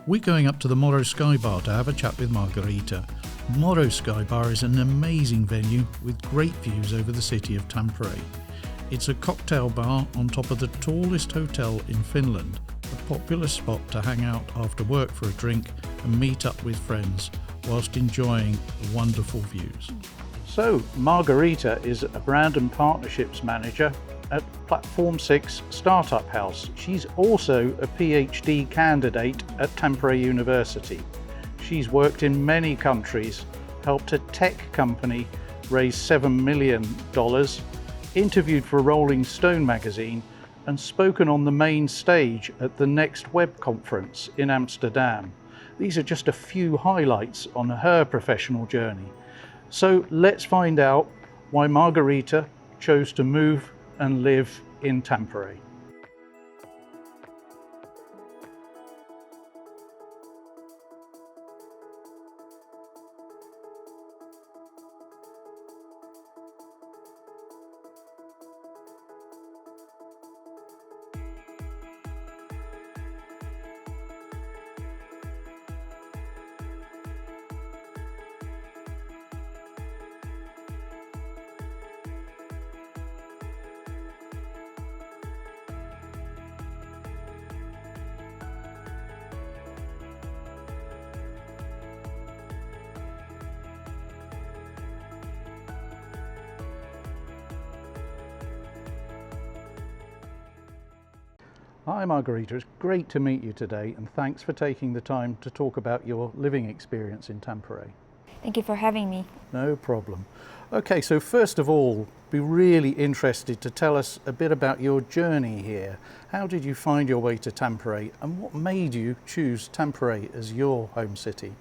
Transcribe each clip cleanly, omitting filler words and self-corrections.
We're going up to the Moro Sky Bar to have a chat with Margarita. Moro Sky Bar is an amazing venue with great views over the city of Tampere. It's a cocktail bar on top of the tallest hotel in Finland, a popular spot to hang out after work for a drink and meet up with friends whilst enjoying the wonderful views. So, Margarita is a brand and partnerships manager at Platform 6 Startup House. She's also a PhD candidate at Tampere University. She's worked in many countries, helped a tech company raise $7 million, interviewed for Rolling Stone magazine, and spoken on the main stage at the Next Web conference in Amsterdam. These are just a few highlights on her professional journey. So let's find out why Margarita chose to move and live in Tampere. Hi Margarita, it's great to meet you today and thanks for taking the time to talk about your living experience in Tampere. Thank you for having me. No problem. Okay, so first of all, be really interested to tell us a bit about your journey here. How did you find your way to Tampere and what made you choose Tampere as your home city?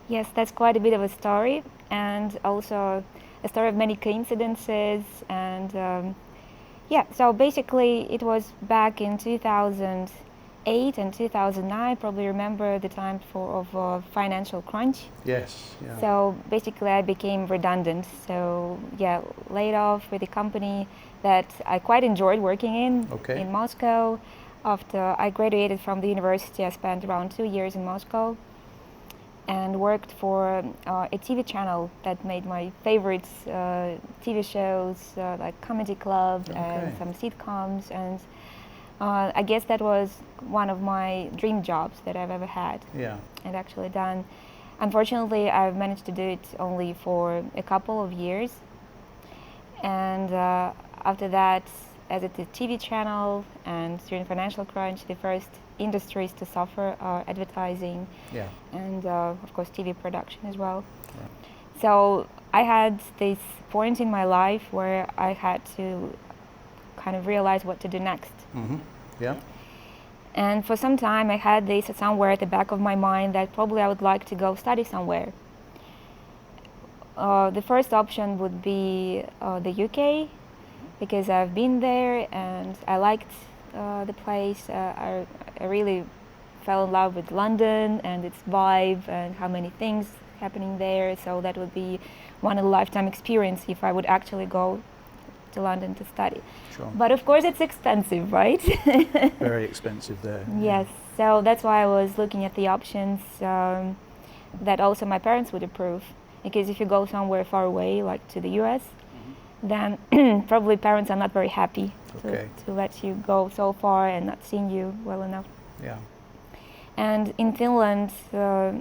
Yes, that's quite a bit of a story, and also a story of many coincidences. And so basically it was back in 2008 and 2009. Probably remember the time of financial crunch. Yes. Yeah. So basically I became redundant. So yeah, laid off with a company that I quite enjoyed working in Moscow. After I graduated from the university, I spent around 2 years in Moscow and worked for a TV channel that made my favorite TV shows like Comedy Club and some sitcoms, and I guess that was one of my dream jobs that I've ever had and actually done. Unfortunately, I've managed to do it only for a couple of years, and after that, as it's a TV channel and during financial crunch, the first industries to suffer are advertising and of course TV production as well. Right. So I had this point in my life where I had to kind of realize what to do next. Mm-hmm. Yeah. And for some time I had this somewhere at the back of my mind that probably I would like to go study somewhere. The first option would be the UK, because I've been there and I liked the place. I really fell in love with London and its vibe and how many things happening there. So that would be one in a lifetime experience if I would actually go to London to study. Sure. But of course it's expensive, right? Very expensive there. Yes, so that's why I was looking at the options that also my parents would approve. Because if you go somewhere far away, like to the US, then probably parents are not very happy to let you go so far and not seeing you well enough. Yeah. And in Finland, there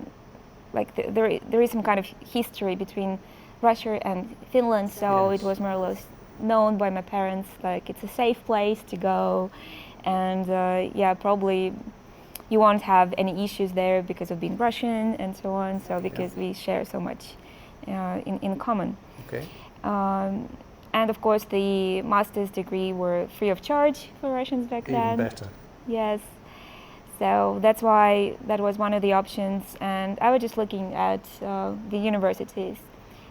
is some kind of history between Russia and Finland, so it was more or less known by my parents, like it's a safe place to go, and probably you won't have any issues there because of being Russian and so on. So because we share so much in common. Okay. And of course, the master's degree were free of charge for Russians back then. Even better. Yes. So that's why that was one of the options. And I was just looking at the universities,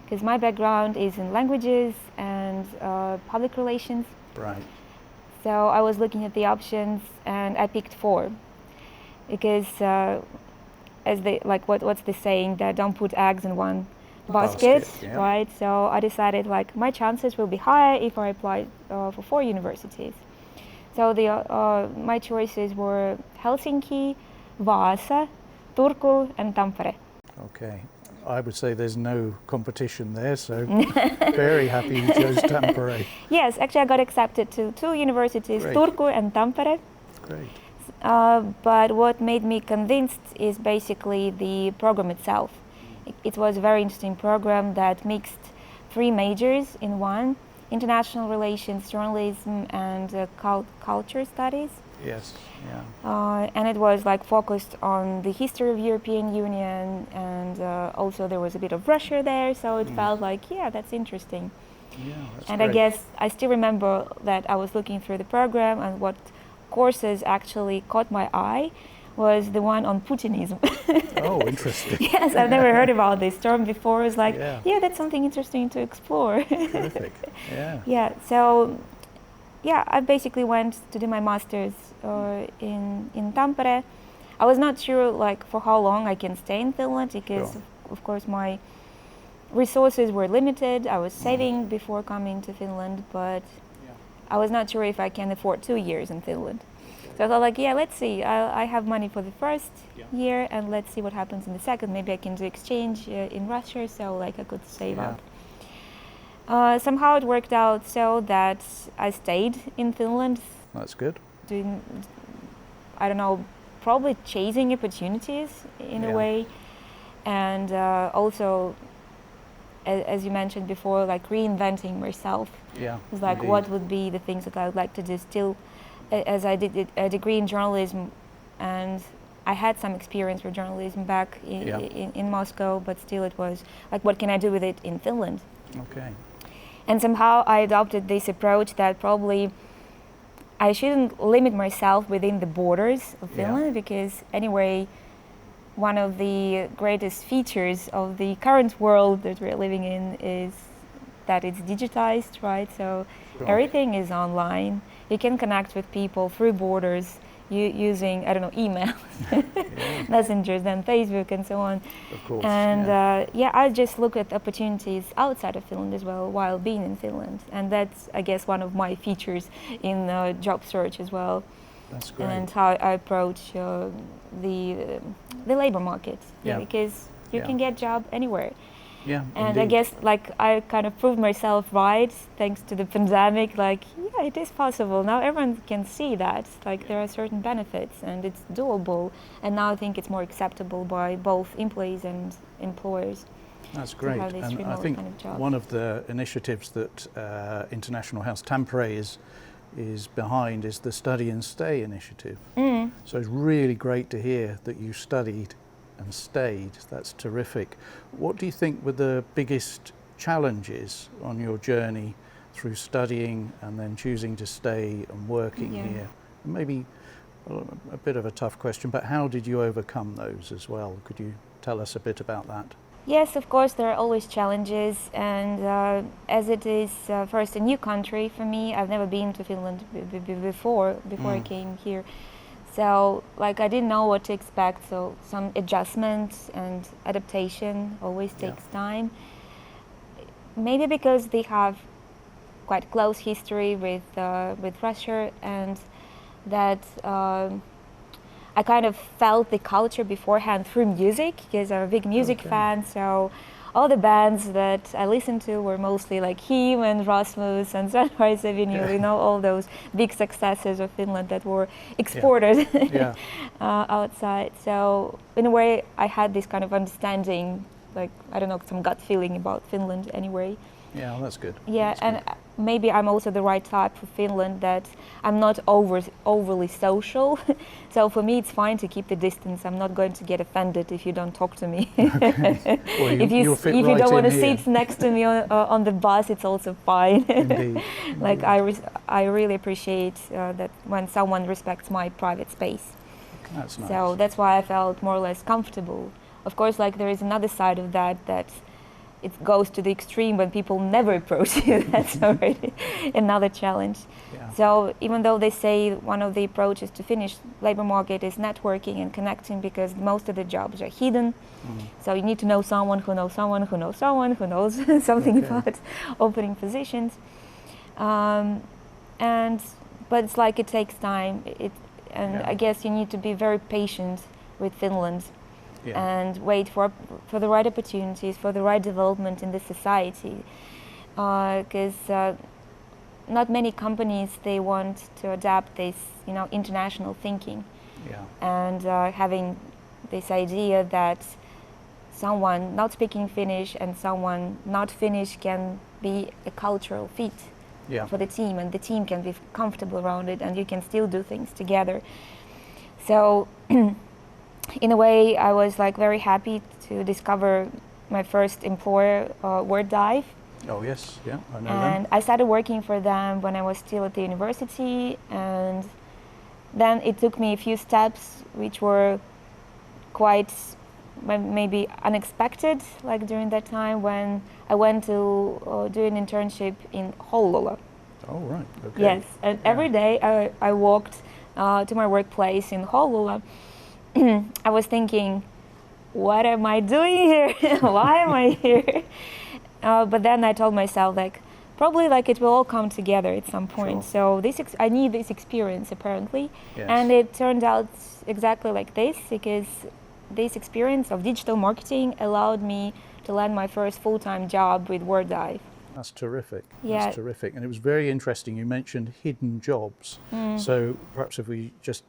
because my background is in languages and public relations. Right. So I was looking at the options and I picked 4. Because what's the saying, that don't put eggs in one basket, right? So I decided my chances will be higher if I apply for 4 universities. So my choices were Helsinki, Vaasa, Turku and Tampere. Okay. I would say there's no competition there, so very happy you chose Tampere. Yes, actually I got accepted to two universities, Great. Turku and Tampere. Great. But what made me convinced is basically the program itself. It was a very interesting program that mixed three majors in one: international relations, journalism, and culture studies. Yes, yeah. And it was like focused on the history of European Union, and also there was a bit of Russia there, so it felt like, yeah, that's interesting. Yeah, that's and great. I guess I still remember that I was looking through the program, and what courses actually caught my eye was the one on Putinism. Oh, interesting. Yes, I've never heard about this term before. It's like, yeah, that's something interesting to explore. Terrific, yeah. Yeah, so yeah, I basically went to do my master's in Tampere. I was not sure like for how long I can stay in Finland because of course my resources were limited. I was saving before coming to Finland, but I was not sure if I can afford 2 years in Finland. So I thought like, yeah, let's see. I have money for the first year, and let's see what happens in the second. Maybe I can do exchange in Russia, so like I could save up. Somehow it worked out so that I stayed in Finland. That's good. Doing, I don't know, probably chasing opportunities in a way, and also, as you mentioned before, like reinventing myself. Yeah. It's like, what would be the things that I would like to do still, as I did a degree in journalism, and I had some experience with journalism back in Moscow, but still it was like, what can I do with it in Finland? Okay. And somehow I adopted this approach that probably I shouldn't limit myself within the borders of Finland, because anyway, one of the greatest features of the current world that we're living in is that it's digitized, right? So everything is online. You can connect with people through borders using, I don't know, emails, messengers, then Facebook and so on. Of course. And I just look at opportunities outside of Finland as well while being in Finland. And that's, I guess, one of my features in job search as well. That's great. And how I approach the labor market, because you can get job anywhere. Yeah, and indeed. I guess like I kind of proved myself right thanks to the pandemic. Like, yeah, it is possible. Now everyone can see that. Like there are certain benefits and it's doable. And now I think it's more acceptable by both employees and employers. That's great. And I think one of the initiatives that International House Tampere is behind is the Study and Stay initiative. So it's really great to hear that you studied and stayed. That's terrific. What do you think were the biggest challenges on your journey through studying and then choosing to stay and working here? Maybe a bit of a tough question, but how did you overcome those as well? Could you tell us a bit about that? Yes, of course, there are always challenges, and as it is first a new country for me, I've never been to Finland before I came here. So, like, I didn't know what to expect, so some adjustments and adaptation always takes time. Maybe because they have quite close history with Russia, and that I kind of felt the culture beforehand through music, because I'm a big music fan, so all the bands that I listened to were mostly like Him and Rasmus and Sunrise Avenue, you know, all those big successes of Finland that were exported outside. So in a way, I had this kind of understanding, like, I don't know, some gut feeling about Finland anyway. Yeah, well, that's good. Yeah, that's and good. Maybe I'm also the right type for Finland, that I'm not overly social. So for me, it's fine to keep the distance. I'm not going to get offended if you don't talk to me. Well, if you don't want to sit next to me on the bus, it's also fine. Indeed. Like I really appreciate that when someone respects my private space. That's nice. So that's why I felt more or less comfortable. Of course, like there is another side of that it goes to the extreme when people never approach you. That's already another challenge. Yeah. So even though they say one of the approaches to Finnish labor market is networking and connecting, because most of the jobs are hidden. So you need to know someone who knows someone who knows someone who knows something about opening positions. But it's like it takes time. I guess you need to be very patient with Finland. and wait for the right opportunities, for the right development in the society. Because not many companies, they want to adapt this, international thinking. And having this idea that someone not speaking Finnish and someone not Finnish can be a cultural fit for the team, and the team can be comfortable around it, and you can still do things together. So in a way, I was like very happy to discover my first employer, WordDive. Oh yes, yeah, I know and them. I started working for them when I was still at the university, and then it took me a few steps which were quite maybe unexpected, like during that time when I went to do an internship in Hollola. Oh right, okay. Yes, and every day I walked to my workplace in Hollola. I was thinking, what am I doing here? Why am I here? But then I told myself, like, probably like it will all come together at some point. So I need this experience apparently, and it turned out exactly like this, because this experience of digital marketing allowed me to land my first full-time job with WordDive. That's terrific. Yeah. That's terrific. And it was very interesting. You mentioned hidden jobs. So perhaps if we just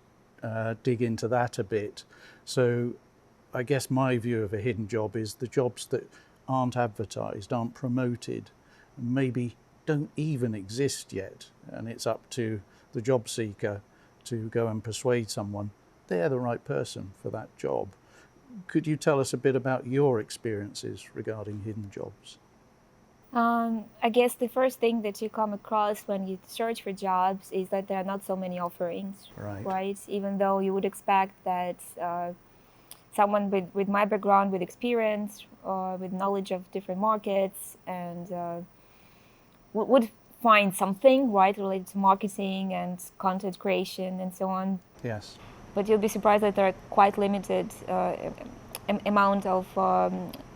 dig into that a bit. So I guess my view of a hidden job is the jobs that aren't advertised, aren't promoted, maybe don't even exist yet. And it's up to the job seeker to go and persuade someone they're the right person for that job. Could you tell us a bit about your experiences regarding hidden jobs? I guess the first thing that you come across when you search for jobs is that there are not so many offerings, right? Even though you would expect that someone with my background, with experience, with knowledge of different markets, and would find something, right, related to marketing and content creation and so on. Yes. But you'll be surprised that there are quite limited amount of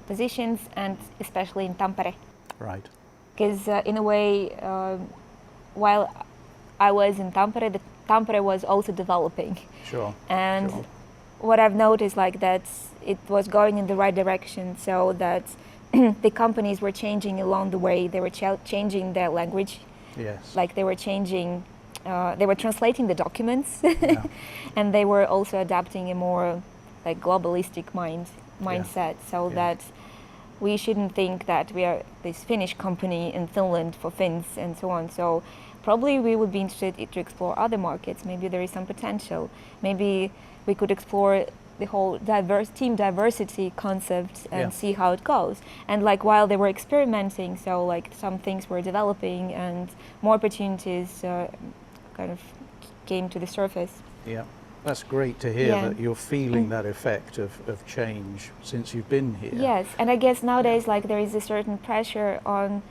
positions, and especially in Tampere. Right. Because in a way, while I was in Tampere, Tampere was also developing. Sure. And what I've noticed, like, that it was going in the right direction, so that the companies were changing along the way. They were changing their language. Yes. Like they were changing, they were translating the documents, and they were also adapting a more like globalistic mindset, so that we shouldn't think that we are this Finnish company in Finland for Finns and so on. So probably we would be interested to explore other markets. Maybe there is some potential. Maybe we could explore the whole team diversity concept and see how it goes. And like while they were experimenting, so like some things were developing and more opportunities kind of came to the surface. Yeah. That's great to hear that you're feeling that effect of change since you've been here. Yes, and I guess nowadays like there is a certain pressure on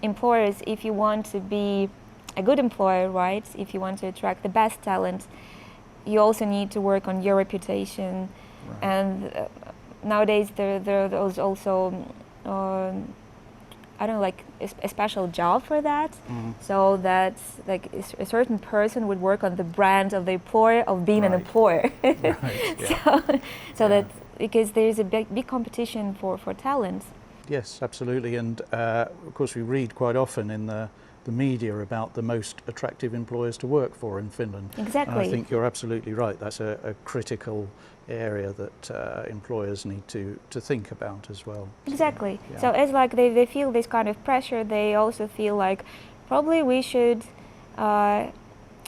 employers. If you want to be a good employer, right, if you want to attract the best talent, you also need to work on your reputation. And nowadays there's also I don't know, like a special job for that, so that like a certain person would work on the brand of the employer of being an employer. So that because there's a big competition for talent. Yes, absolutely, and of course we read quite often in the media about the most attractive employers to work for in Finland. Exactly. And I think you're absolutely right. That's a critical area that employers need to think about as well. Exactly. So as like they feel this kind of pressure, they also feel like probably we should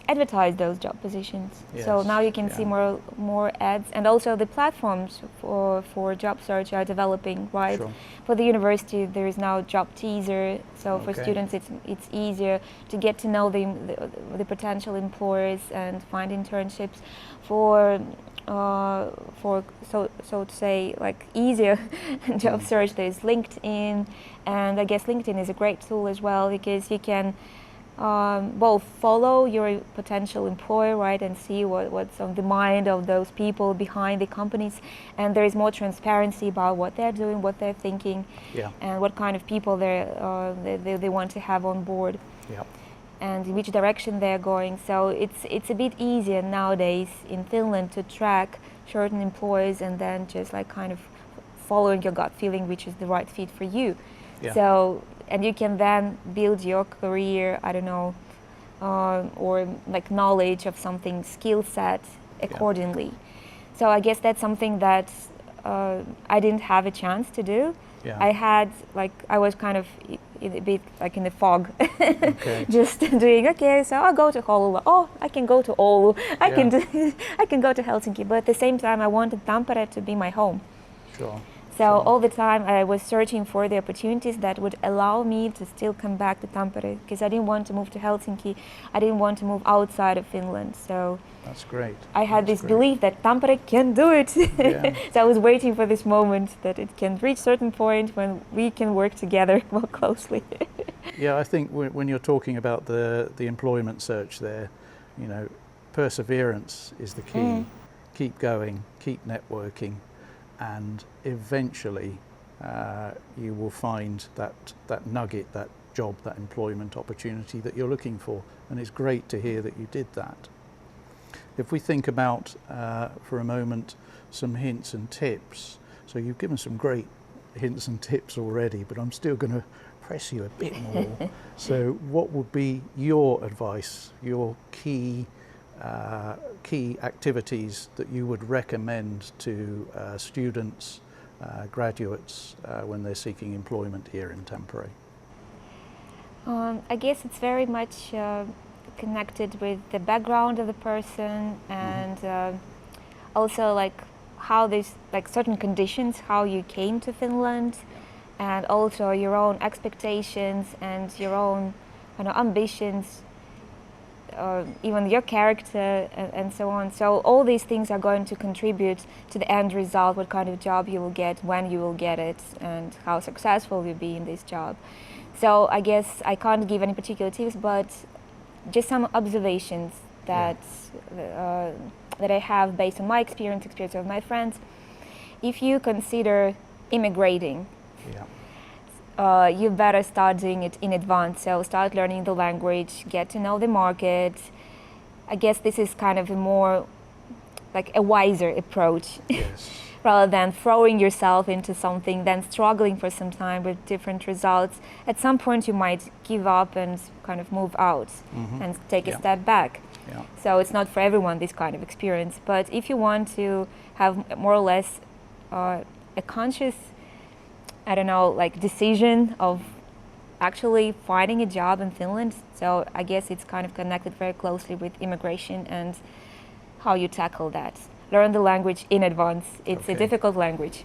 advertise those job positions. So now you can see more ads, and also the platforms for job search are developing, right? For the university there is now job teaser, so for students it's easier to get to know the potential employers and find internships. For so to say like easier job search, there's LinkedIn, and I guess LinkedIn is a great tool as well, because you can both follow your potential employer, right, and see what's on the mind of those people behind the companies, and there is more transparency about what they're doing, what they're thinking, and what kind of people they want to have on board. and in which direction they're going. So it's a bit easier nowadays in Finland to track certain employees and then just like kind of following your gut feeling which is the right fit for you. Yeah. So, and you can then build your career, I don't know, or like knowledge of something, skill set accordingly. Yeah. So I guess that's something that I didn't have a chance to do. Yeah. I was kind of a bit like in the fog, okay. just doing, okay, so I'll go to Oulu. Oh, I can go to Oulu. I can go to Helsinki. But at the same time, I wanted Tampere to be my home. Sure. So all the time I was searching for the opportunities that would allow me to still come back to Tampere, because I didn't want to move to Helsinki. I didn't want to move outside of Finland. So that's great. I had this belief that Tampere can do it. Yeah. So I was waiting for this moment that it can reach a certain point when we can work together more closely. Yeah, I think when you're talking about the employment search there, you know, perseverance is the key. Keep going, keep networking, and eventually you will find that nugget, that job, that employment opportunity that you're looking for. And it's great to hear that you did that. If we think about, for a moment, some hints and tips. So you've given some great hints and tips already, but I'm still going to press you a bit more. So what would be your advice, your key activities that you would recommend to students, graduates, when they're seeking employment here in Tampere? I guess it's very much connected with the background of the person, and also like how there's like certain conditions, how you came to Finland, and also your own expectations and your own ambitions, even your character and so on. So all these things are going to contribute to the end result, what kind of job you will get, when you will get it, and how successful you'll be in this job. So I guess I can't give any particular tips, but just some observations that that I have based on my experience of my friends. If you consider immigrating, you better start doing it in advance. So start learning the language, get to know the market. I guess this is kind of a more like a wiser approach. Yes. Rather than throwing yourself into something, then struggling for some time with different results. At some point you might give up and kind of move out and take a step back. Yeah. So it's not for everyone, this kind of experience. But if you want to have more or less a conscious, I don't know, like decision of actually finding a job in Finland, so I guess it's kind of connected very closely with immigration and how you tackle that. Learn the language in advance. It's a difficult language.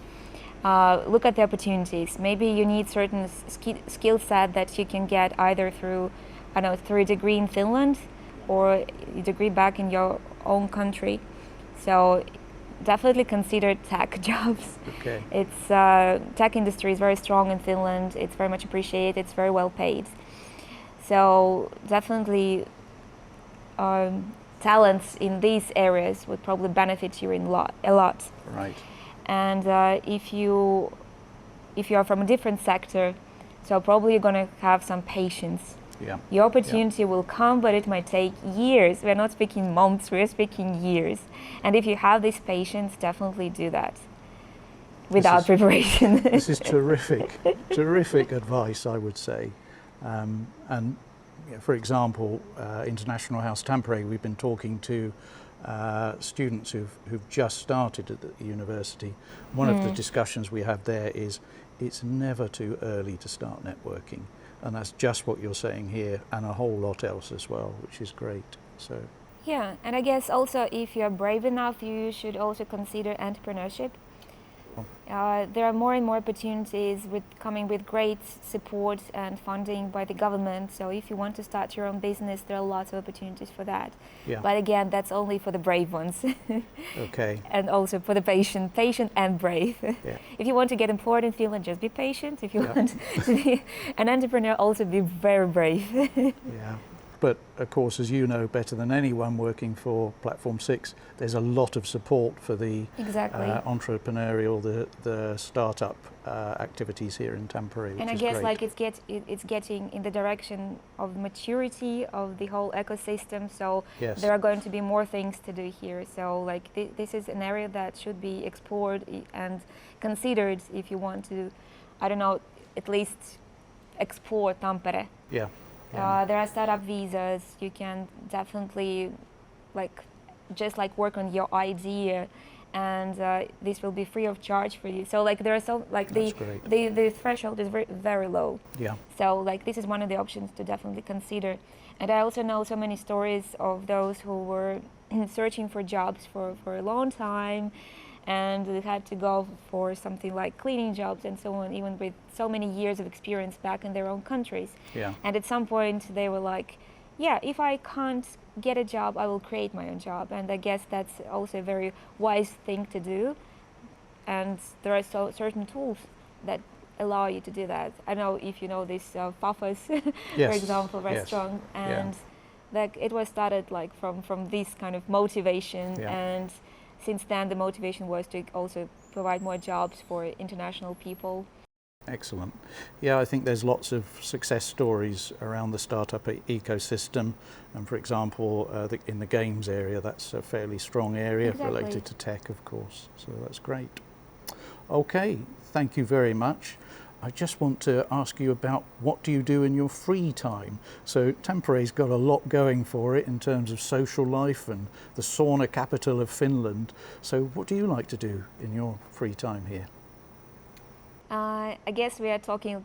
Look at the opportunities. Maybe you need certain skill set that you can get either through, through a degree in Finland or a degree back in your own country. So definitely consider tech jobs. Okay. It's tech industry is very strong in Finland. It's very much appreciated. It's very well paid. So definitely talents in these areas would probably benefit you a lot. Right. And if you are from a different sector, so probably you're going to have some patience. Yeah. Your opportunity will come, but it might take years. We're not speaking months, we're speaking years. And if you have this patience, definitely do that without preparation. This is terrific advice, I would say. And for example, International House Tampere, we've been talking to students who've just started at the university. One of the discussions we have there is it's never too early to start networking. And that's just what you're saying here, and a whole lot else as well, which is great. So. Yeah, and I guess also if you're brave enough, you should also consider entrepreneurship. There are more and more opportunities coming with great support and funding by the government. So if you want to start your own business, there are lots of opportunities for that. Yeah. But again, that's only for the brave ones. Okay. And also for the patient and brave. Yeah. If you want to get employed in Finland, just be patient. If you want to be an entrepreneur, also be very brave. Yeah. But of course, as you know better than anyone working for Platform 6, there's a lot of support for the entrepreneurial, the startup activities here in Tampere, which and I is guess great. like it's getting in the direction of maturity of the whole ecosystem. So Yes. there are going to be more things to do here. So like this is an area that should be explored and considered if you want to, I don't know, at least explore Tampere. Yeah. There are startup visas. You can definitely just work on your idea, and this will be free of charge for you. So like there are the threshold is very, very low. Yeah. So like this is one of the options to definitely consider. And I also know so many stories of those who were searching for jobs for a long time, and they had to go for something like cleaning jobs and so on, even with so many years of experience back in their own countries. Yeah. And at some point they were like, yeah, if I can't get a job, I will create my own job. And I guess that's also a very wise thing to do. And there are certain tools that allow you to do that. I know if you know this Fafas, Yes. for example, restaurant, and like it was started like from this kind of motivation, and since then the motivation was to also provide more jobs for international people. Excellent. Yeah, I think there's lots of success stories around the startup ecosystem, and for example in the games area, that's a fairly strong area related to tech, of course, so that's great. Okay, thank you very much. I just want to ask you about what do you do in your free time? So Tampere's got a lot going for it in terms of social life and the sauna capital of Finland. So what do you like to do in your free time here? I guess we are talking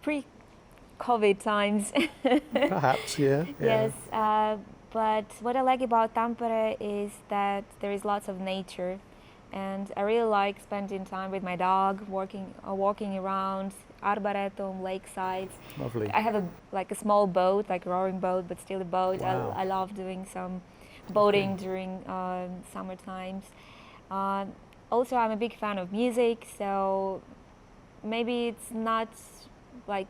pre-COVID times. Perhaps, yeah. Yes, but what I like about Tampere is that there is lots of nature. And I really like spending time with my dog, walking around Arboretum, lakesides. Lovely. I have a small boat, like a rowing boat, but still a boat. Wow. I love doing some boating during summer times. Also, I'm a big fan of music, so maybe it's not like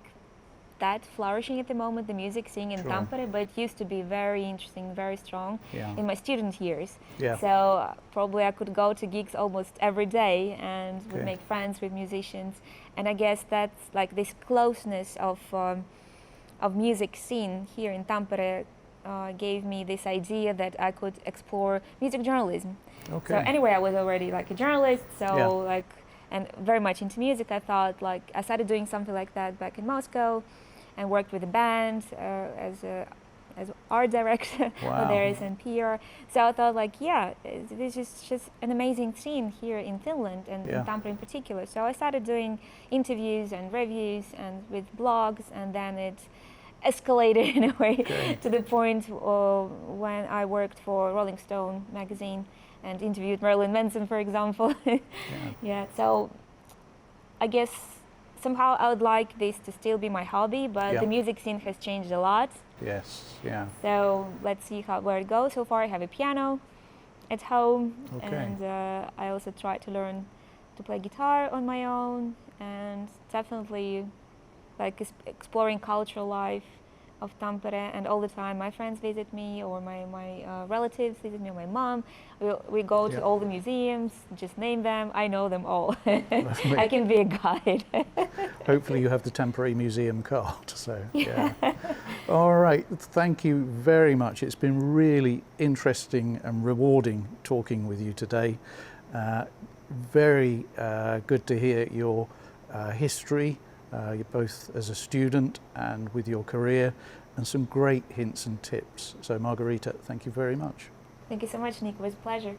that flourishing at the moment, the music scene in Tampere, but it used to be very interesting, very strong in my student years. So probably I could go to gigs almost every day and would make friends with musicians. And I guess that's like this closeness of music scene here in Tampere gave me this idea that I could explore music journalism. So anyway, I was already like a journalist, so and very much into music. I thought like I started doing something like that back in Moscow, and worked with a band as art director there is in PR. So I thought like, yeah, this is just an amazing scene here in Finland and in Tampere in particular. So I started doing interviews and reviews and with blogs, and then it escalated in a way to the point when I worked for Rolling Stone magazine and interviewed Marilyn Manson, for example. So I guess somehow I would like this to still be my hobby, but the music scene has changed a lot. Yes, yeah. So let's see where it goes. So far I have a piano at home, and I also try to learn to play guitar on my own, and definitely like exploring cultural life of Tampere. And all the time my friends visit me, or my relatives visit me, or my mom. We go to all the museums, just name them, I know them all. I can be a guide. Hopefully you have the Tampere Museum card, so All right, thank you very much. It's been really interesting and rewarding talking with you today. Very good to hear your history, both as a student and with your career, and some great hints and tips. So Margarita, thank you very much. Thank you so much, Nick. It was a pleasure.